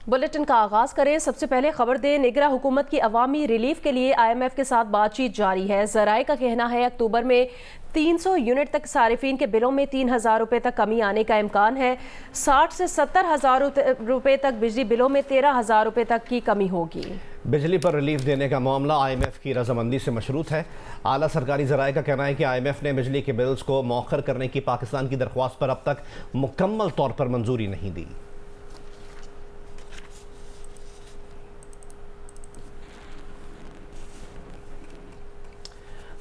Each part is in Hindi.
बुलेटिन का आगाज करें। सबसे पहले खबर दें, निगरां हुकूमत की अवामी रिलीफ के लिए IMF के साथ बातचीत जारी है। ज़राए का कहना है अक्टूबर में 300 यूनिट तक सारिफीन के बिलों में 3000 रुपये तक कमी आने का इम्कान है। 60 से 70 हज़ार रुपये तक बिजली बिलों में 13,000 रुपये तक की कमी होगी। बिजली पर रिलीफ देने का मामला IMF की रजामंदी से मशरूत है। आला सरकारी ज़राए का कहना है कि IMF ने बिजली के बिल्स को मौखर करने की पाकिस्तान की दरख्वास्त पर अब तक मुकम्मल तौर पर मंजूरी नहीं दी।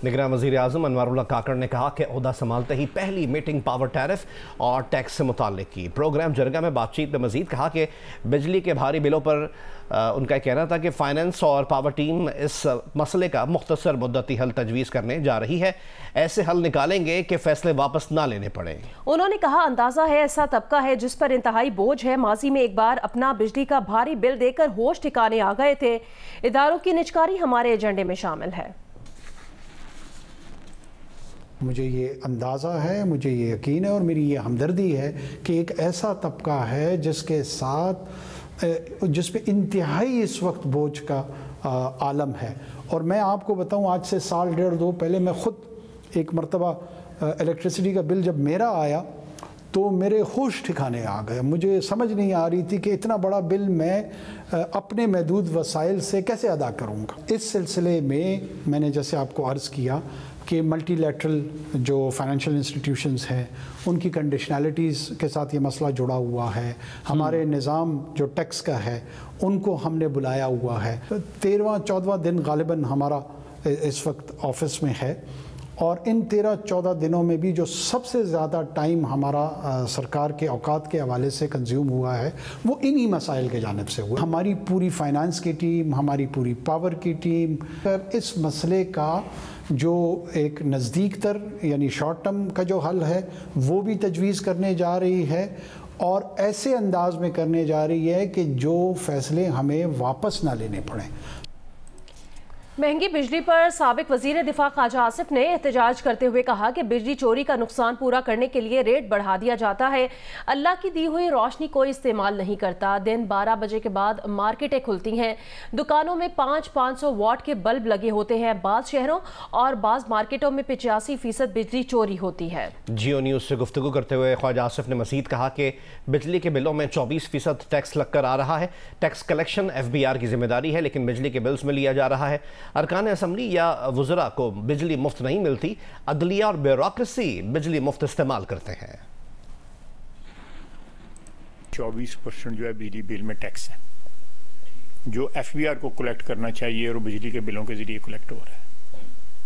निगरान वज़ीर आज़म अनवारुल्लाह काकड़ ने कहा कि ओहदा संभालते ही पहली मीटिंग पावर टैरिफ और टैक्स से मुताल्लिक की। प्रोग्राम जरगा में बातचीत में मज़ीद कहा कि बिजली के भारी बिलों पर उनका कहना था कि फाइनेंस और पावर टीम इस मसले का मुख्तसर मुद्दती हल तजवीज़ करने जा रही है। ऐसे हल निकालेंगे कि फैसले वापस ना लेने पड़े। उन्होंने कहा अंदाज़ा है ऐसा तबका है जिस पर इंतहाई बोझ है। माजी में एक बार अपना बिजली का भारी बिल देकर होश ठिकाने आ गए थे। इदारों की निजकारी हमारे एजेंडे में शामिल है। मुझे ये अंदाज़ा है, मुझे ये यकीन है और मेरी ये हमदर्दी है कि एक ऐसा तबका है जिसके साथ जिस पे इंतहाई इस वक्त बोझ का आलम है। और मैं आपको बताऊं, आज से साल डेढ़ दो पहले मैं ख़ुद एक मरतबा इलेक्ट्रिसिटी का बिल जब मेरा आया तो मेरे होश ठिकाने आ गए। मुझे समझ नहीं आ रही थी कि इतना बड़ा बिल मैं अपने महदूद वसाइल से कैसे अदा करूँगा। इस सिलसिले में मैंने जैसे आपको अर्ज़ किया कि मल्टीलैटरल जो फाइनेंशियल इंस्टीट्यूशंस हैं उनकी कंडीशनैलिटीज़ के साथ ये मसला जुड़ा हुआ है। हमारे निज़ाम जो टैक्स का है उनको हमने बुलाया हुआ है। 13वां-14वां दिन गालिबन हमारा इस वक्त ऑफिस में है और इन 13-14 दिनों में भी जो सबसे ज़्यादा टाइम हमारा सरकार के औकात के हवाले से कंज्यूम हुआ है वो इन्हीं मसाइल के जानिब से हुआ। हमारी पूरी फाइनेंस की टीम, हमारी पूरी पावर की टीम इस मसले का जो एक नज़दीक तर यानी शॉर्ट टर्म का जो हल है वो भी तजवीज़ करने जा रही है और ऐसे अंदाज में करने जा रही है कि जो फ़ैसले हमें वापस ना लेने पड़ें। महंगी बिजली पर साबिक वजीर दिफा ख्वाजा आसिफ ने एहतजाज करते हुए कहा कि बिजली चोरी का नुकसान पूरा करने के लिए रेट बढ़ा दिया जाता है। अल्लाह की दी हुई रोशनी कोई इस्तेमाल नहीं करता। दिन 12 बजे के बाद मार्केटें खुलती हैं। दुकानों में 500 वाट के बल्ब लगे होते हैं। बाज़ शहरों और बाज़ मार्केटों में 85% बिजली चोरी होती है। जियो न्यूज़ से गुफ्तगू करते हुए ख्वाजा आसिफ ने मज़ीद कहा कि बिजली के बिलों में 24% टैक्स लगकर आ रहा है। टैक्स कलेक्शन FBR की जिम्मेदारी है, लेकिन बिजली के बिल्स में लिया जा रहा है। अरकान असम्बली या वज़रा को बिजली मुफ्त नहीं मिलती। अदलिया और ब्यूरोक्रेसी बिजली मुफ्त इस्तेमाल करते हैं। 24% जो है बिजली बिल में टैक्स है जो FBR को कलेक्ट करना चाहिए और बिजली के बिलों के जरिए कलेक्ट हो रहा है।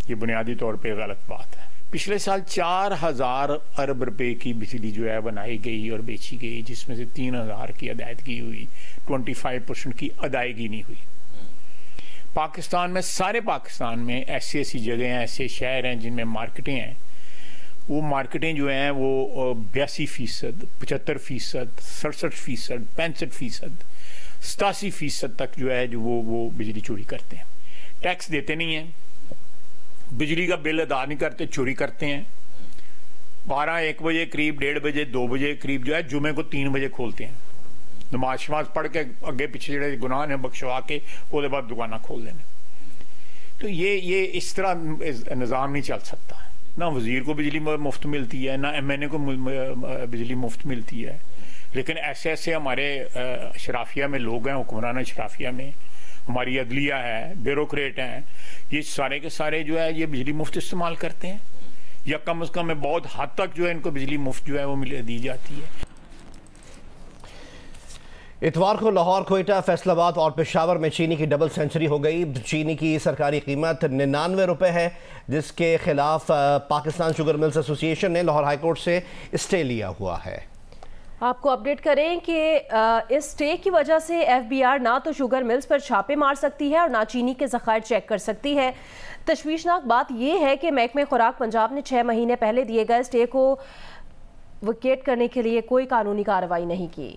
ये बुनियादी तौर पे गलत बात है। पिछले साल 4000 अरब रुपए की बिजली जो है बनाई गई और बेची गई, जिसमें से 3000 की अदायगी हुई, 25% की अदायगी नहीं हुई। पाकिस्तान में, सारे पाकिस्तान में ऐसी ऐसी जगह हैं, ऐसे शहर हैं जिनमें मार्केटें हैं। वो मार्केटें जो हैं वो 82%, 75%, 67%, 65%, 87% तक जो है जो वो बिजली चोरी करते हैं। टैक्स देते नहीं हैं, बिजली का बिल अदा नहीं करते, चोरी करते हैं। 12-1 बजे करीब, 1:30 बजे, 2 बजे करीब जो है जुमे को 3 बजे खोलते हैं। नमाज शमाज पढ़ के अगे पिछले ਜਿਹੜੇ गुनाह ने बख्शवा के उसके बाद दुकाना खोल देने। तो ये इस तरह निज़ाम नहीं चल सकता। ना वजीर को बिजली मुफ्त मिलती है, ना MNA को बिजली मुफ्त मिलती है। लेकिन ऐसे ऐसे हमारे अशराफिया में लोग हैं, हुक्मरान अशराफिया में, हमारी अदलिया है, ब्यूरोक्रेट हैं, ये सारे के सारे जो है ये बिजली मुफ्त इस्तेमाल करते हैं या कम अज़ कम बहुत हद तक जो है इनको बिजली मुफ्त जो है वो दी जाती है। इतवार को लाहौर, कोयटा, फैसलाबाद और पेशावर में चीनी की डबल सेंचुरी हो गई। चीनी की सरकारी कीमत 99 रुपये है, जिसके खिलाफ पाकिस्तान शुगर मिल्स एसोसिएशन ने लाहौर हाईकोर्ट से स्टे लिया हुआ है। आपको अपडेट करें कि इस स्टे की वजह से FBR ना तो शुगर मिल्स पर छापे मार सकती है और ना चीनी के ज़खायर चेक कर सकती है। तशवीशनाक बात यह है कि महकमे खुराक पंजाब ने 6 महीने पहले दिए गए स्टे को विकेट करने के लिए कोई कानूनी कार्रवाई नहीं की।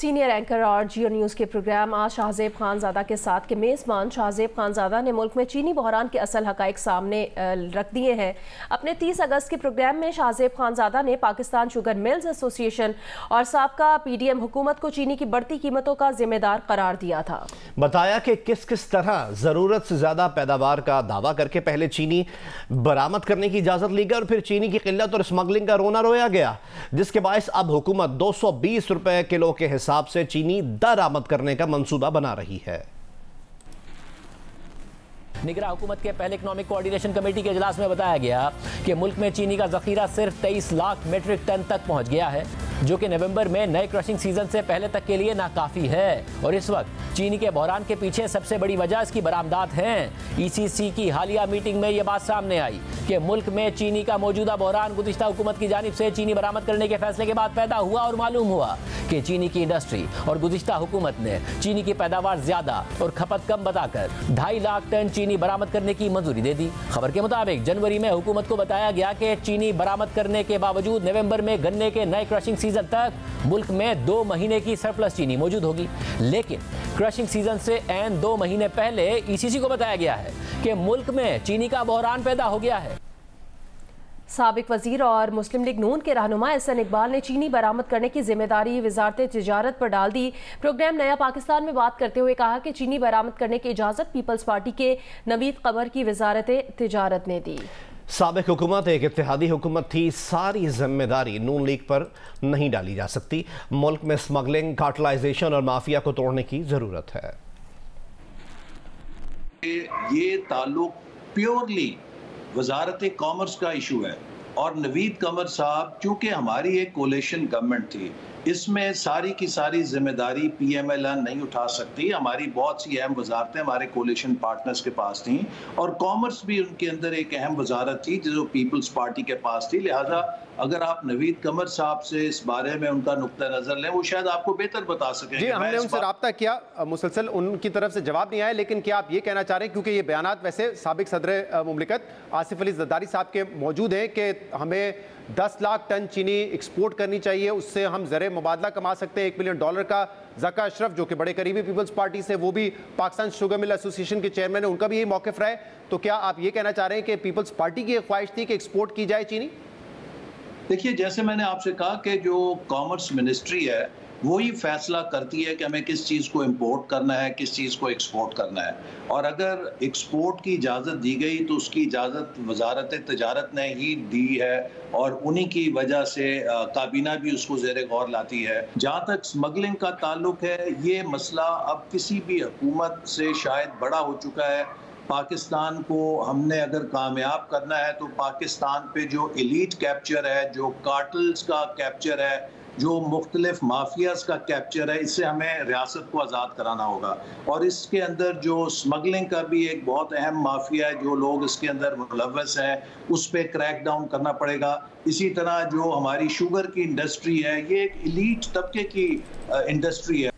सीनियर एंकर और जियो न्यूज़ के प्रोग्राम आज शाहजेब खानजादा के साथ के मेज़बान शाहजेब खानजादा ने मुल्क में चीनी बहरान के असल हक़ाइक़ सामने रख दिए हैं। अपने 30 अगस्त के प्रोग्राम में शाहजेब खानजादा ने पाकिस्तान शुगर मिल्स एसोसिएशन और साबका PDM हुकूमत को चीनी की बढ़ती कीमतों का जिम्मेदार करार दिया था। बताया कि किस किस तरह ज़रूरत से ज़्यादा पैदावार का दावा करके पहले चीनी बरामद करने की इजाज़त ली गई और फिर चीनी की किल्लत और स्मगलिंग का रोना रोया गया, जिसके बायस अब हुकूमत 220 रुपए किलो के हिसाब से चीनी दरामद करने का मंसूबा बना रही है। निगरां हुकूमत के पहले इकनॉमिक कोऑर्डिनेशन कमेटी के इजलास में बताया गया कि मुल्क में चीनी का जखीरा सिर्फ 23 लाख मीट्रिक टन तक पहुंच गया है, जो कि नवंबर में नए क्रशिंग सीजन से पहले तक के लिए नाकाफी है। और इस वक्त चीनी के बहरान के पीछे सबसे बड़ी वजह इसकी बरामदात हैं। ECC की हालिया मीटिंग में यह बात सामने आई कि मुल्क में चीनी का मौजूदा बहरान गुज़िश्ता हुकूमत की जानिब से चीनी बरामद करने के फैसले के बाद पैदा हुआ और मालूम हुआ कि चीनी की इंडस्ट्री और गुज़िश्ता हुकूमत ने चीनी की पैदावार ज्यादा और खपत कम बताकर 2.5 लाख टन चीनी बरामद करने की मंजूरी दे दी। खबर के मुताबिक जनवरी में हुकूमत को बताया गया कि चीनी बरामद करने के बावजूद नवंबर में गन्ने के नए क्रशिंग सीजन तक मुल्क में 2 महीने की सरप्लस चीनी मौजूद होगी, लेकिन क्रशिंग सीजन से ऐन 2 महीने पहले ECC को बताया गया है कि मुल्क में चीनी का बहरान पैदा हो गया है। साबिक वजीर और मुस्लिम लीग नून के रहनुमा एहसन इकबाल ने चीनी बरामद करने की जिम्मेदारी वजारत तिजारत पर डाल दी। प्रोग्राम नया पाकिस्तान में बात करते हुए कहा कि चीनी बरामद करने की इजाज़त पीपल्स पार्टी के नवीद कमर की वजारत तिजारत ने दी। साबिक हुकूमत एक इत्तेहादी हुकूमत थी, सारी जिम्मेदारी नून लीग पर नहीं डाली जा सकती। मुल्क में स्मगलिंग, कार्टलाइजेशन और माफिया को तोड़ने की जरूरत है। ये ताल्लुक प्योरली वजारत कॉमर्स का इशू है और नवीद कमर साहब, चूंकि हमारी एक कोलेशन गवर्नमेंट थी, इसमें सारी की सारी जिम्मेदारी PMLN नहीं उठा सकती। हमारी बहुत सी अहम वजारतें हमारे कोलेशन पार्टनर्स के पास थी और कॉमर्स भी उनके अंदर एक अहम वजारत थी जो पीपल्स पार्टी के पास थी। लिहाजा अगर आप नवीद कमर साहब से इस बारे में उनका नुक्ता नजर लें, वो शायद आपको बेहतर बता सकें। जी, हमने उनसे रब्ता किया, मुसलसल उनकी तरफ से जवाब नहीं आया, लेकिन क्या आप ये कहना चाह रहे हैं, क्योंकि ये बयानात वैसे साबिक सदर मुमलिकत आसिफ अली जरदारी साहब के मौजूद हैं कि हमें 10 लाख टन चीनी एक्सपोर्ट करनी चाहिए, उससे हम ज़र मुबादला कमा सकते हैं $1 मिलियन का। ज़का अशरफ जो कि बड़े करीबी पीपल्स पार्टी से, वो भी पाकिस्तान शुगर मिल एसोसिएशन के चेयरमैन है, उनका भी यही मौक़िफ़ रहा है। तो क्या आप ये कहना चाह रहे हैं कि पीपल्स पार्टी की ख्वाहिश थी कि एक्सपोर्ट की जाए चीनी? देखिए, जैसे मैंने आपसे कहा कि जो कॉमर्स मिनिस्ट्री है वही फैसला करती है कि हमें किस चीज़ को इंपोर्ट करना है, किस चीज़ को एक्सपोर्ट करना है। और अगर एक्सपोर्ट की इजाज़त दी गई तो उसकी इजाज़त वजारत तिजारत ने ही दी है और उन्हीं की वजह से काबीना भी उसको ज़ेरे गौर लाती है। जहाँ तक स्मगलिंग का ताल्लुक है, ये मसला अब किसी भी हुकूमत से शायद बड़ा हो चुका है। पाकिस्तान को हमने अगर कामयाब करना है तो पाकिस्तान पे जो एलीट कैप्चर है, जो कार्टल्स का कैप्चर है, जो मुख्तलिफ माफियाज का कैप्चर है, इससे हमें रियासत को आज़ाद कराना होगा। और इसके अंदर जो स्मगलिंग का भी एक बहुत अहम माफिया है, जो लोग इसके अंदर मुलव्वस हैं, उस पर क्रैक डाउन करना पड़ेगा। इसी तरह जो हमारी शुगर की इंडस्ट्री है, ये एक एलीट तबके की इंडस्ट्री है।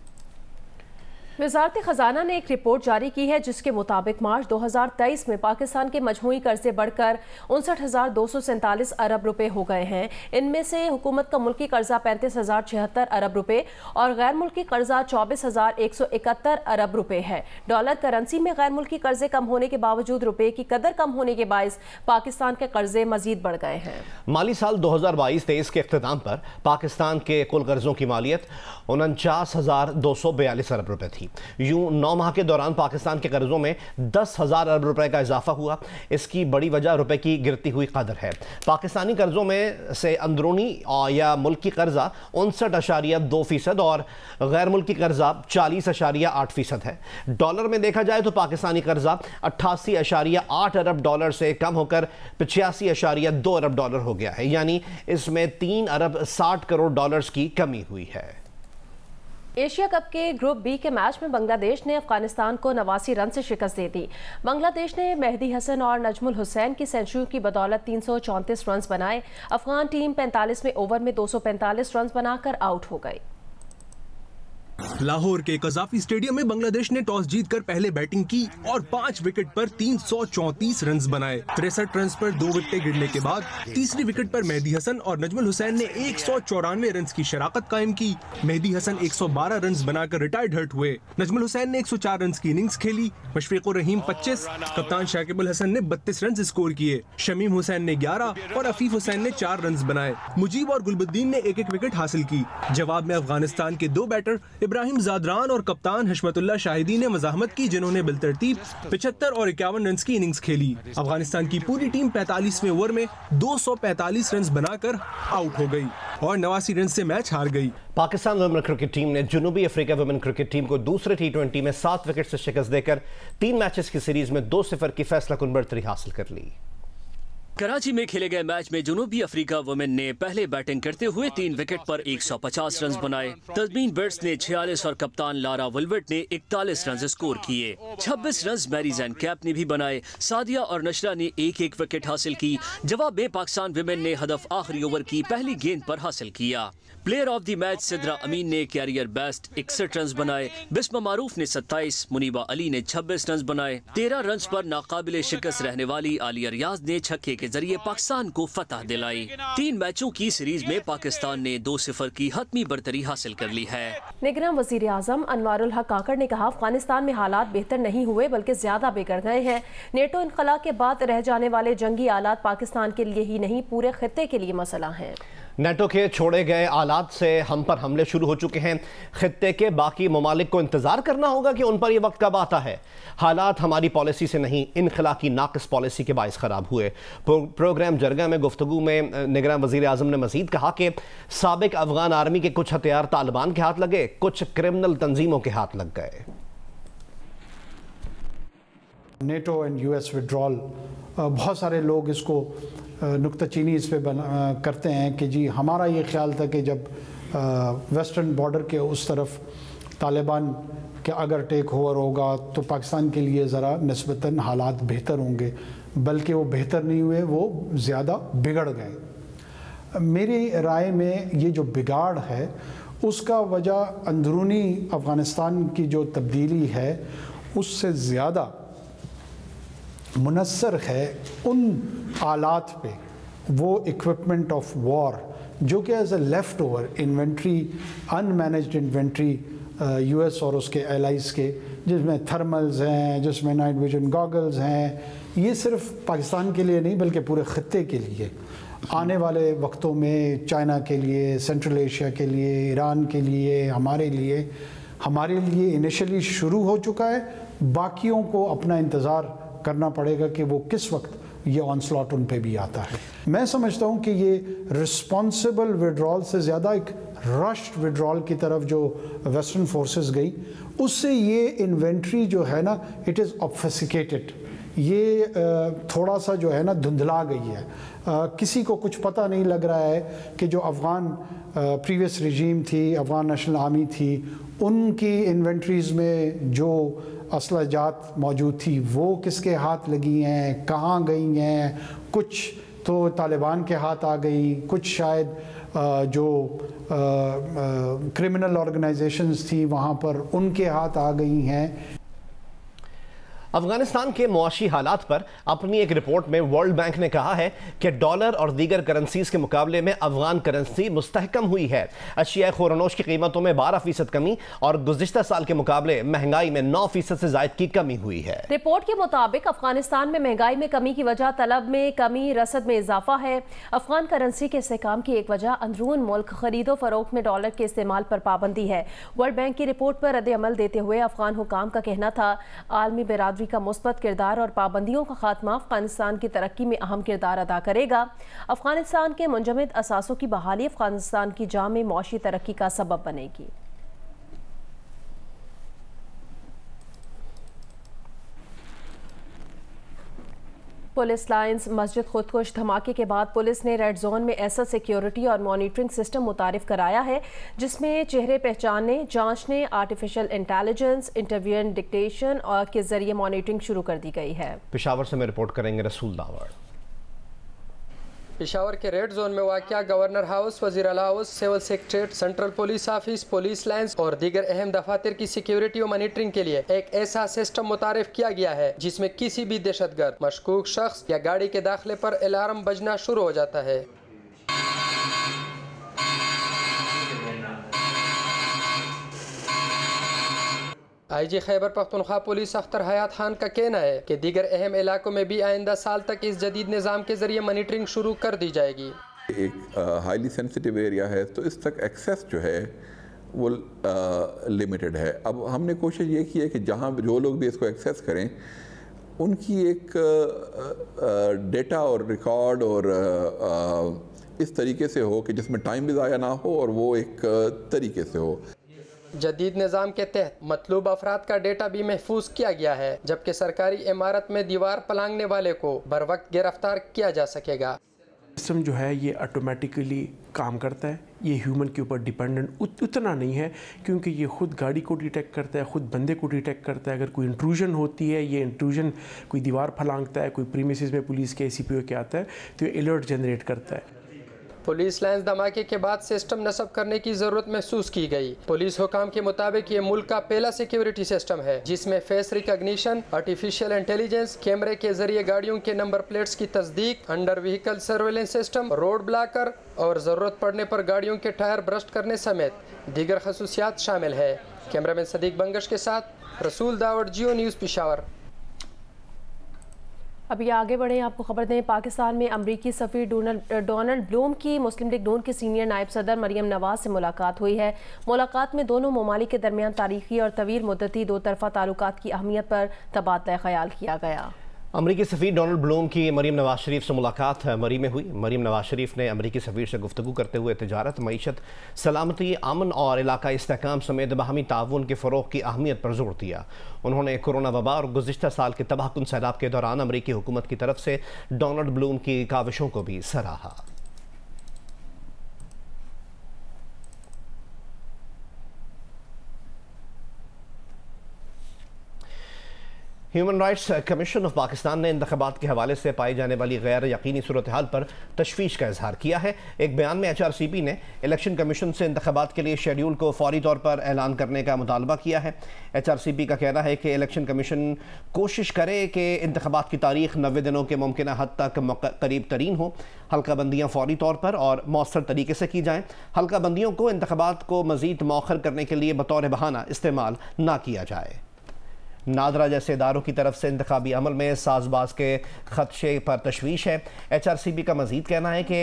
वज़ारत ख़जाना ने एक रिपोर्ट जारी की है जिसके मुताबिक मार्च 2023 में पाकिस्तान के मजमूई कर्जे बढ़कर 59,247 अरब रुपए हो गए हैं। इनमें से हुकूमत का मुल्की कर्जा 35,076 अरब रुपए और गैर मुल्की कर्जा 24,171 अरब रुपए है। डॉलर करेंसी में गैर मुल्की कर्जे कम होने के बावजूद रुपए की कदर कम होने के बायस पाकिस्तान के कर्जे मजीद बढ़ गए हैं। माली साल 2022-23 के इख्तिताम पर पाकिस्तान के कुल कर्जों की मालियत 49,242 अरब रुपए थी। यूं 9 माह के दौरान पाकिस्तान के कर्जों में 10,000 अरब रुपए का इजाफा हुआ। इसकी बड़ी वजह रुपए की गिरती हुई कदर है। पाकिस्तानी कर्जों में से अंदरूनी या मुल्की कर्जा 59.2% और गैर मुल्की कर्जा 40.8% है। डॉलर में देखा जाए तो पाकिस्तानी कर्जा 88.8 अरब डॉलर से कम होकर 85.2 अरब डॉलर हो गया है, यानी इसमें 3 अरब 60 करोड़ डॉलर्स की कमी हुई है। एशिया कप के ग्रुप बी के मैच में बांग्लादेश ने अफगानिस्तान को 89 रन से शिकस्त दे दी। बांग्लादेश ने मेहदी हसन और नजमुल हुसैन की सेंचुरी की बदौलत 334 रन बनाए। अफगान टीम 45वें ओवर में 245 रन बनाकर आउट हो गई। लाहौर के कजाफी स्टेडियम में बांग्लादेश ने टॉस जीतकर पहले बैटिंग की और 5 विकेट पर 334 रन बनाए। 63 रन पर 2 विकेट गिरने के बाद तीसरी विकेट पर मेहदी हसन और नजमुल हुसैन ने 194 रन की शराकत कायम की। मेहदी हसन 112 रन बनाकर रिटायर्ड हर्ट हुए। नजमुल हुसैन ने 104 रन की इनिंग्स खेली। मुशफिकुर रहीम 25, कप्तान शाकिबुल हसन ने 32 रन स्कोर किए। शमीम हुसैन ने 11 और अफीफ हुसैन ने 4 रन बनाए। मुजीब और गुलबुद्दीन ने एक विकेट हासिल की। जवाब में अफगानिस्तान के 2 बैटर इब्राहिम जादरान और कप्तान हशमतुल्लाह शाहिदी ने मज़ाहमत की, जिन्होंने बिलतरतीब 75 और 51 रन की इनिंग्स खेली। अफगानिस्तान की पूरी टीम 45वें ओवर में 245 रन बनाकर आउट हो गई और 89 रन से मैच हार गई। पाकिस्तान वुमेन क्रिकेट टीम ने जनूबी अफ्रीका वुमेन क्रिकेट टीम को दूसरे T20 में 7 विकेट से शिकस्त देकर 3 मैचेस की सीरीज में 2-0 की फैसलाकुन बढ़तरी हासिल कर ली। कराची में खेले गए मैच में जनूबी अफ्रीका वुमेन ने पहले बैटिंग करते हुए 3 विकेट पर 150 रन बनाए। तस्मीन बिर्ड्स ने 46 और कप्तान लारा वुलवर्ट ने 41 रन स्कोर किए। 26 रन मैरी जैन कैप ने भी बनाए। सादिया और नशरा ने 1-1 विकेट हासिल की। जवाब में पाकिस्तान वुमेन ने हदफ आखिरी ओवर की पहली गेंद पर हासिल किया। Player of the match Sidra Amin ने कैरियर बेस्ट 61 रन बनाए। बिस्मा मारूफ ने 27, मुनीबा अली ने 26 रन बनाए। 13 रन पर नाकाबिले शिकस्त रहने वाली आलिया रियाज ने छक्के के जरिए पाकिस्तान को फतह दिलाई। 3 मैचों की सीरीज में पाकिस्तान ने 2-0 की हतमी बढ़तरी हासिल कर ली है। निगरान वजीर आजम अनवारुल हक काकड़ ने कहा, अफगानिस्तान में हालात बेहतर नहीं हुए बल्कि ज्यादा बिगड़ गए हैं। नेटो इनकला के बाद रह जाने वाले जंगी आलात पाकिस्तान के लिए ही नहीं पूरे खित्ते के लिए मसला है। नेटो के छोड़े गए आलात से हम पर हमले शुरू हो चुके हैं। खित्ते के बाकी ममालिक को इंतजार करना होगा कि उन पर यह वक्त कब आता है। हालात हमारी पॉलिसी से नहीं, इनखला की नाकिस पॉलिसी के बायस खराब हुए। प्रोग्राम जरगा में गुफ्तगू में निगरान वजीर आजम ने मजीद कहा कि साबिक अफगान आर्मी के कुछ हथियार तालिबान के हाथ लगे, कुछ क्रिमिनल तंजीमों के हाथ लग गए। नेटो एंड US विड्रॉल, बहुत सारे लोग इसको नुक्ताचीनी इस पे करते हैं कि जी हमारा ये ख्याल था कि जब वेस्टर्न बॉर्डर के उस तरफ तालिबान के अगर टेक ओवर होगा तो पाकिस्तान के लिए ज़रा निस्बतन हालात बेहतर होंगे, बल्कि वो बेहतर नहीं हुए, वो ज़्यादा बिगड़ गए। मेरी राय में ये जो बिगाड़ है उसका वजह अंदरूनी अफ़गानिस्तान की जो तब्दीली है उससे ज़्यादा मुनस्सर है उन आलात पे, वो इक्विपमेंट ऑफ वॉर जो कि as a leftover inventory, unmanaged inventory US और उसके एलाइज़ के, जिसमें थर्मल्स हैं, जिसमें नाइट विजन गॉगल्स हैं। ये सिर्फ पाकिस्तान के लिए नहीं बल्कि पूरे ख़ित्ते के लिए, आने वाले वक्तों में चाइना के लिए, सेंट्रल एशिया के लिए, ईरान के लिए, हमारे लिए इनिशियली शुरू हो चुका है। बाकियों को अपना इंतज़ार करना पड़ेगा कि वो किस वक्त ये ऑनस्लॉट उन पे भी आता है। मैं समझता हूँ कि ये रिस्पॉन्सिबल विड्रॉल से ज़्यादा एक रश्ड विड्रॉल की तरफ जो वेस्टर्न फोर्सेस गई, उससे ये इन्वेंट्री जो है ना, इट इज़ ऑब्फेसिकेटेड, ये थोड़ा सा जो है ना धुंधला गई है। किसी को कुछ पता नहीं लग रहा है कि जो अफ़गान प्रीवियस रिजीम थी, अफ़गान नेशनल आर्मी थी, उनकी इन्वेंट्रीज़ में जो असलाजात मौजूद थी वो किसके हाथ लगी हैं, कहाँ गई हैं। कुछ तो तालिबान के हाथ आ गई, कुछ शायद जो क्रिमिनल ऑर्गेनाइजेशंस थी वहाँ पर उनके हाथ आ गई हैं। अफगानिस्तान के मुआशी हालात पर अपनी एक रिपोर्ट में वर्ल्ड बैंक ने कहा है कि डॉलर और दीगर करेंसीज के मुकाबले में अफगान करेंसी मुस्तहकम हुई है। अशिया खुरनोश की कीमतों में 12% कमी और गुज़िश्ता साल के मुकाबले महंगाई में 9% से ज़ायद की कमी हुई है। रिपोर्ट के मुताबिक अफगानिस्तान में महंगाई में कमी की वजह तलब में कमी, रसद में इजाफा है। अफगान करेंसी के इस्तेकाम की एक वजह अंदरून मुल्क खरीदो फरोख्त में डॉलर के इस्तेमाल पर पाबंदी है। वर्ल्ड बैंक की रिपोर्ट पर रद्द अमल देते हुए अफगान हुकाम का कहना था, आलमी बिरादरी का मुस्बत किरदार और पाबंदियों का खात्मा अफगानिस्तान की तरक्की में अहम किरदार अदा करेगा। अफगानिस्तान के मुंजमद असासों की बहाली अफगानिस्तान की जामे मौशी तरक्की का सबब बनेगी। पुलिस लाइंस मस्जिद खुदकुश धमाके के बाद पुलिस ने रेड जोन में ऐसा सिक्योरिटी और मॉनिटरिंग सिस्टम मुतारिफ कराया है जिसमें चेहरे पहचानने, जांचने, आर्टिफिशियल इंटेलिजेंस, इंटरव्यू डिक्टेशन और के जरिए मॉनिटरिंग शुरू कर दी गई है। पेशावर से मैं रिपोर्ट करेंगे रसूल दावड़। पेशावर के रेड जोन में वाक़या गवर्नर हाउस, वज़ीर आला house, civil secretariat, central police office, police lines और दीगर अहम दफातर की सिक्योरिटी और मॉनिटरिंग के लिए एक ऐसा सिस्टम मुतारिफ किया गया है जिसमें किसी भी दहशतगर्द, मशकूक शख्स या गाड़ी के दाखिले पर अलार्म बजना शुरू हो जाता है। IG खैबर पख्तूनख्वा पुलिस अख्तर हयात खान का कहना है कि दीगर अहम इलाकों में भी आइंदा साल तक इस जदीद निज़ाम के जरिए मॉनिटरिंग शुरू कर दी जाएगी। एक हाईली सेंसिटिव एरिया है तो इस तक एक्सेस जो है वो लिमिटेड है। अब हमने कोशिश ये की है कि जहाँ जो लोग भी इसको एक्सेस करें उनकी एक डेटा और रिकॉर्ड और इस तरीके से हो कि जिसमें टाइम भी ज़ाया ना हो और वो एक तरीके से हो। जदीद निज़ाम के तहत मतलूब अफराद का डेटा भी महफूज किया गया है, जबकि सरकारी इमारत में दीवार पलांगने वाले को बर वक्त गिरफ्तार किया जा सकेगा। सिस्टम जो है ये ऑटोमेटिकली काम करता है, ये ह्यूमन के ऊपर डिपेंडेंट उतना नहीं है क्योंकि ये ख़ुद गाड़ी को डिटेक्ट करता है, ख़ुद बंदे को डिटेक्ट करता है। अगर कोई इंट्रूजन होती है, ये इंट्रूजन कोई दीवार फलांगता है, कोई प्रीमिसेस में पुलिस के ACPO के आता है तो ये अलर्ट जनरेट करता है। पुलिस लाइन्स धमाके के बाद सिस्टम नस्ब करने की ज़रूरत महसूस की गई। पुलिस हुकाम के मुताबिक ये मुल्क का पहला सिक्योरिटी सिस्टम है जिसमें फेस रिकॉग्निशन, आर्टिफिशियल इंटेलिजेंस, कैमरे के जरिए गाड़ियों के नंबर प्लेट्स की तस्दीक, under vehicle surveillance system, road blocker और ज़रूरत पड़ने पर गाड़ियों के टायर ब्रस्ट करने समेत दीगर खसूसियात शामिल है। कैमरामैन सदीक बंगश के साथ रसूल दावड़, जियो न्यूज़, पेशावर। अभी आगे बढ़े, आपको खबर दें, पाकिस्तान में अमरीकी सफ़ीर डोनाल्ड ब्लूम की मुस्लिम लीग नून के सीनियर नायब सदर मरियम नवाज से मुलाकात हुई है। मुलाकात में दोनों ममालिक के दरमियान तारीखी और तवील मुद्दती दो तरफ़ा ताल्लुकात की अहमियत पर तबादला ख्याल किया गया। अमरीकी सफ़ीर डोनाल्ड ब्लूम की मरीम नवाज शरीफ से मुलाकात मरी में हुई। मरीम नवाज शरीफ ने अमरीकी सफ़ीर से गुफ्तगू करते हुए तिजारत, मईशत, सलामती, अमन और इलाकाई इस्तेहकाम समेत बाहमी ताउन के फ़रोग़ की अहमियत पर जोर दिया। उन्होंने कोरोना वबा और गुज़िश्ता साल के तबाहकुन सैलाब के दौरान अमरीकी हुकूमत की तरफ से डोनाल्ड ब्लूम की काविशों को भी सराहा। Human rights commission of Pakistan ने इंतखाबात के हवाले से पाई जाने वाली गैर यकीनी सूरत हाल पर तशवीश का इजहार किया है। एक बयान में HRCP ने इलेक्शन कमीशन से इंतखाबात के लिए शेड्यूल को फौरी तौर पर ऐलान करने का मुतालबा किया है। HRCP का कहना है कि इलेक्शन कमीशन कोशिश करे कि इंतखाबात की तारीख 90 दिनों के मुमकिन हद तक करीब तरीन हो। हल्का बंदियाँ फौरी तौर पर और मौसर तरीके से की जाएँ। हल्का बंदियों को इंतखाबात को मज़ीद मौखर करने के लिए बतौर बहाना इस्तेमाल ना किया जाए। नादरा जैसे इदारों की तरफ से इंतखाबी अमल में साजबाज के खदशे पर तशवीश है। HRCP का मजीद कहना है कि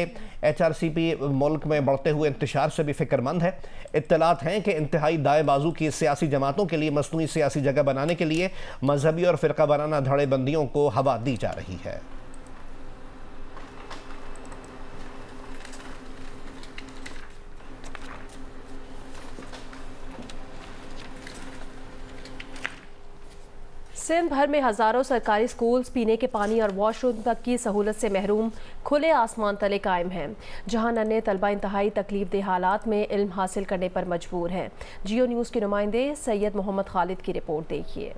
HRCP मुल्क में बढ़ते हुए इंतशार से भी फिक्रमंद है। इत्तलात हैं कि इंतहाई दाएं बाजू की सियासी जमातों के लिए मसनूई सियासी जगह बनाने के लिए मजहबी और फ़िरका वाराना धड़ेबंदियों को हवा दी जा रही है। सिंध भर में हज़ारों सरकारी स्कूल्स पीने के पानी और वॉशरूम तक की सहूलत से महरूम खुले आसमान तले कायम हैं, जहां नन्हे तलबा इंतहाई तकलीफ दे हालात में इल्म हासिल करने पर मजबूर हैं। जियो न्यूज़ के नुमाइंदे सैयद मोहम्मद खालिद की रिपोर्ट देखिए।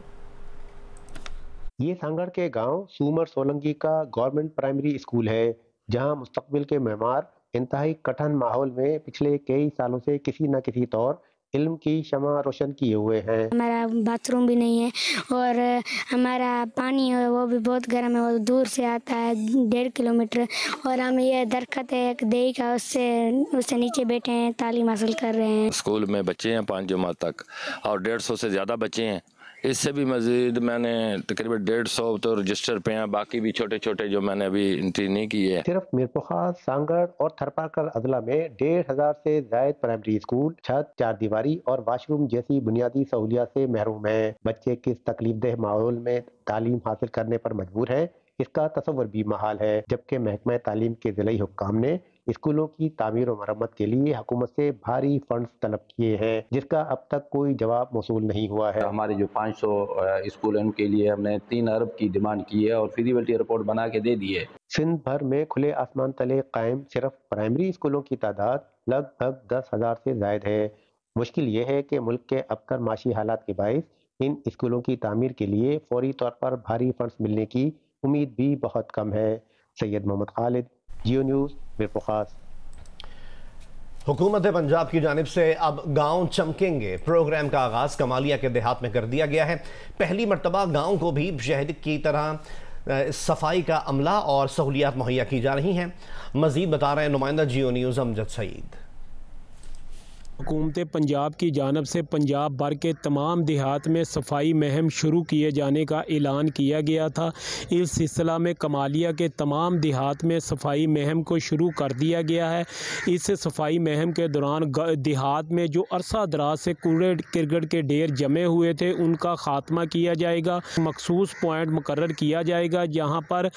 ये सांगड़ के गांव सूमर सोलंगी का गवर्नमेंट प्राइमरी स्कूल है, जहां मुस्तकबिल के मेहमान इंतहाई कठिन माहौल में पिछले कई सालों से किसी न किसी तौर इल्म की शमा रोशन किए हुए हैं। हमारा बाथरूम भी नहीं है और हमारा पानी है वो भी बहुत गर्म है, वो दूर से आता है 1.5 किलोमीटर, और हम ये दरख्त है एक देही का, उससे नीचे बैठे हैं, तालीम हासिल कर रहे हैं। स्कूल में बच्चे हैं 5 जमात तक और 150 से ज़्यादा बच्चे हैं। इससे भी मज़ीद मैंने तकरीबन 150 तो रजिस्टर पे हैं, बाकी भी छोटे छोटे जो मैंने अभी एंट्री नहीं की है। सिर्फ मीरपुखा, सांगड़ और थरपारकर अजला में 1,500 से ज़ायद प्राइमरी स्कूल छत, 4 दीवारी और वाशरूम जैसी बुनियादी सहूलियात से महरूम हैं। बच्चे किस तकलीफदेह माहौल में तालीम हासिल करने पर मजबूर है, इसका तस्वर भी महाल है। जबकि महकमा तालीम के ज़िला हुक्काम ने स्कूलों की तामीर और मरम्मत के लिए हुकूमत से भारी फंड्स तलब किए हैं, जिसका अब तक कोई जवाब मौसूल नहीं हुआ है। हमारे जो 500 स्कूल हैं उनके लिए हमने 3 अरब की डिमांड की है और फीजिबिलिटी रिपोर्ट बना के दे दी है। सिंध भर में खुले आसमान तले कायम सिर्फ प्राइमरी स्कूलों की तादाद लगभग 10,000 से ज़ायद है। मुश्किल ये है कि मुल्क के अबतर माशी हालात के बाइस इन स्कूलों की तामीर के लिए फौरी तौर पर भारी फंड्स मिलने की उम्मीद भी बहुत कम है। सैयद मोहम्मद खालिद, जियो न्यूज़ मीरपुर खास। हुकूमत पंजाब की जानिब से अब गांव चमकेंगे प्रोग्राम का आगाज कमालिया के देहात में कर दिया गया है। पहली मरतबा गांव को भी शहर की तरह सफाई का अमला और सहूलियात मुहैया की जा रही हैं। मजीद बता रहे हैं नुमाइंदा जियो न्यूज़ अमजद सईद। हुकूमत पंजाब की जानब से पंजाब भर के तमाम देहात में सफाई मुहिम शुरू किए जाने का ऐलान किया गया था। इस सिलसिला में कमालिया के तमाम देहात में सफाई मुहिम को शुरू कर दिया गया है। इस सफाई मुहिम के दौरान देहात में जो अरसा दराज से कूड़े किरगट के ढेर जमे हुए थे उनका खात्मा किया जाएगा। मखसूस पॉइंट मुकर्रर किया जाएगा जहाँ पर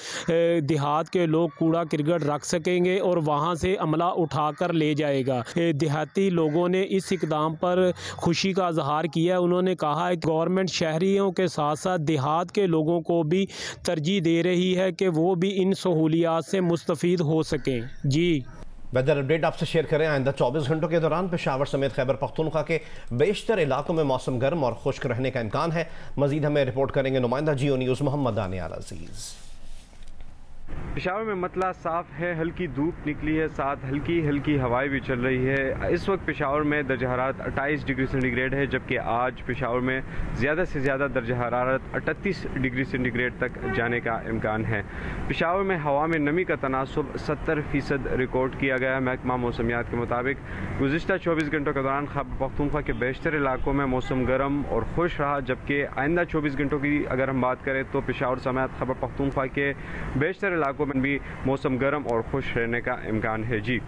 देहात के लोग कूड़ा किरगट रख सकेंगे और वहाँ से अमला उठा कर ले जाएगा। देहाती लोगों ने इस इकदाम पर खुशी का इजहार किया। उन्होंने कहा है कि गवर्नमेंट शहरियों के साथ साथ देहात के लोगों को भी तरजीह दे रही है कि वो भी इन सहूलियात से मुस्तफीद हो सकें। जी वेदर अपडेट आपसे शेयर करें। आइंदा 24 घंटों के दौरान पेशावर समेत खैबर पख्तूनख्वा के बेशतर इलाकों में मौसम गर्म और खुश्क रहने का इम्कान है। मजीद हमें रिपोर्ट करेंगे नुमाइंदा जियो न्यूज़ मोहम्मद दानियाल अजीज़। पेशावर में मतला साफ है, हल्की धूप निकली है, साथ हल्की हल्की हवाएं भी चल रही है। इस वक्त पेशावर में दर्जा हरारत 28 डिग्री सेंटीग्रेड है, जबकि आज पेशावर में ज़्यादा से ज़्यादा दर्जा हरारत 38 डिग्री सेंटीग्रेड तक जाने का इम्कान है। पेशावर में हवा में नमी का तनासुब 70% रिकॉर्ड किया गया है। महकमा मौसमियात के मुताबिक गुज़िश्ता 24 घंटों के दौरान खैबर पख्तूनख्वा के बेशतर इलाकों में मौसम गर्म और खुश रहा, जबकि आइंदा 24 घंटों की अगर हम बात करें तो पेशावर समेत खैबर पख्तूनख्वा के बेशतर इलाकों में भी मौसम गर्म और खुश रहने का इम्कान है। जी।